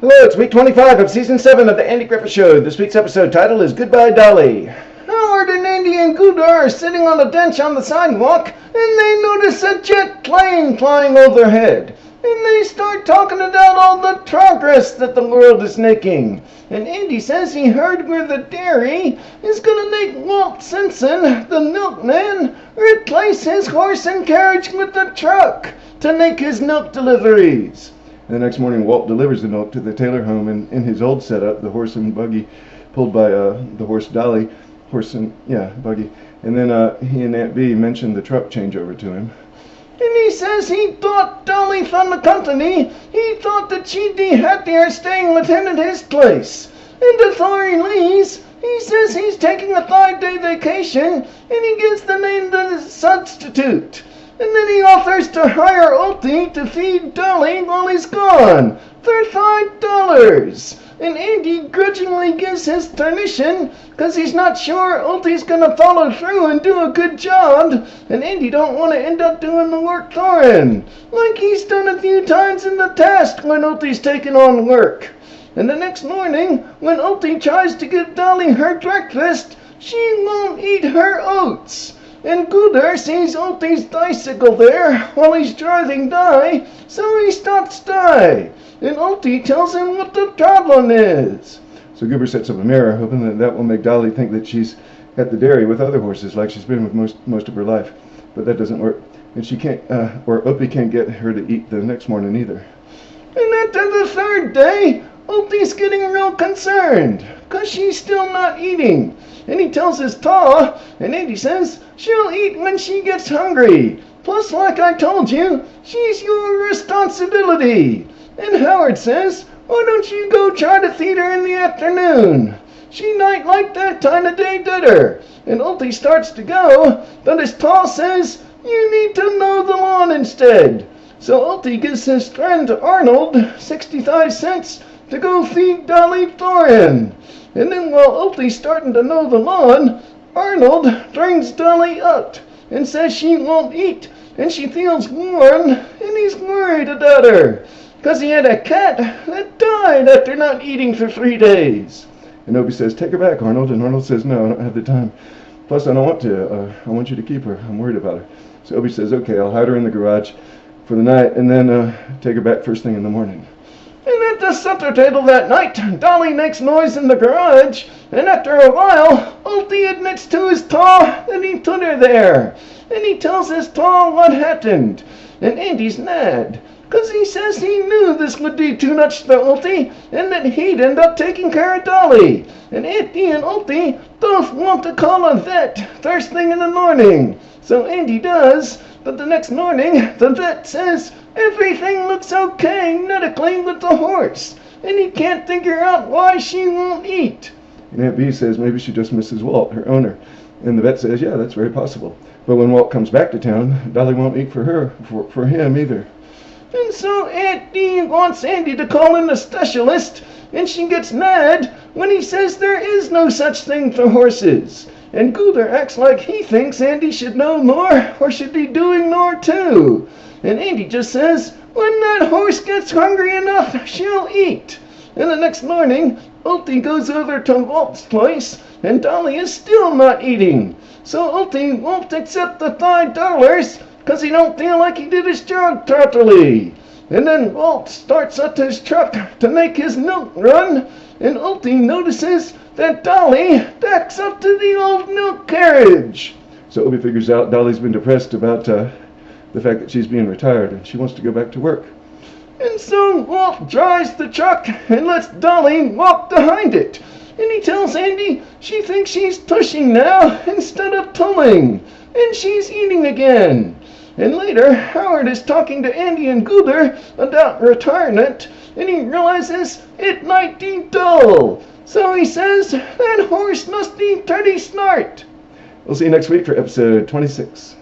Hello, it's week 25 of season 7 of the Andy Griffith Show. This week's episode title is Goodbye, Dolly. Howard and Andy and Gooder are sitting on a bench on the sidewalk, and they notice a jet plane flying overhead. And they start talking about all the progress that the world is making. And Andy says he heard where the dairy is going to make Walt Simpson, the milkman, replace his horse and carriage with a truck to make his milk deliveries. The next morning, Walt delivers the milk to the Taylor home in his old setup, the horse and buggy pulled by the horse Dolly, buggy. And then he and Aunt Bee mentioned the truck changeover to him. And he says he thought Dolly from the company, he thought that she'd be happier staying with him at his place. And before he leaves, he says he's taking a 5-day vacation, and he gives the name the substitute. And then he offers to hire Ultie to feed Dolly while he's gone for $5. And Andy grudgingly gives his permission because he's not sure Ultie's going to follow through and do a good job. And Andy don't want to end up doing the work for him, like he's done a few times in the past when Ultie's taken on work. And the next morning, when Ultie tries to give Dolly her breakfast, she won't eat her oats. And Gooder sees Ultie's bicycle there while he's driving by, so he stops by. And Ultie tells him what the problem is. So Goober sets up a mirror, hoping that will make Dolly think that she's at the dairy with other horses, like she's been with most of her life. But that doesn't work. And she can't, Opie can't get her to eat the next morning either. And after the 3rd day, Ultie's getting real concerned, because she's still not eating. And he tells his pa, and Andy says she'll eat when she gets hungry. Plus, like I told you, she's your responsibility. And Howard says, why don't you go try to feed her in the afternoon? She might like that time of day better. And Ultie starts to go, but his pa says, you need to mow the lawn instead. So Ultie gives his friend Arnold 65 cents to go feed Dolly for him. And then while Ultie's starting to mow the lawn, Arnold brings Dolly up and says she won't eat, and she feels warm, and he's worried about her, because he had a cat that died after not eating for 3 days. And Opie says, take her back, Arnold. And Arnold says, no, I don't have the time. Plus, I don't want to. I want you to keep her. I'm worried about her. So Opie says, okay, I'll hide her in the garage for the night, and then take her back first thing in the morning. And at the supper table that night, Dolly makes noise in the garage, and after a while, Ultie admits to his pa that he put her there. And he tells his pa what happened. And Andy's mad, because he says he knew this would be too much for Ultie, and that he'd end up taking care of Dolly. And Andy and Ultie both want to call a vet first thing in the morning. So Andy does, but the next morning, the vet says everything looks okay medically with the horse, and he can't figure out why she won't eat. And Aunt Bee says maybe she just misses Walt, her owner. And the vet says, yeah, that's very possible. But when Walt comes back to town, Dolly won't eat for him either. And so Aunt Bee wants Andy to call in a specialist, and she gets mad when he says there is no such thing for horses. And Gooder acts like he thinks Andy should know more, or should be doing more too. And Andy just says, when that horse gets hungry enough, she'll eat. And the next morning, Ultie goes over to Walt's place, and Dolly is still not eating. So Ultie won't accept the $5, because he don't feel like he did his job properly. And then Walt starts up his truck to make his milk run, and Ultie notices that Dolly backs up to the old milk carriage. So Opie figures out Dolly's been depressed about the fact that she's being retired, and she wants to go back to work. And so Walt drives the truck and lets Dolly walk behind it. And he tells Andy she thinks she's pushing now instead of pulling, and she's eating again. And later, Howard is talking to Andy and Gooder about retirement, and he realizes it might be dull. So he says that horse must be pretty smart. We'll see you next week for episode 26.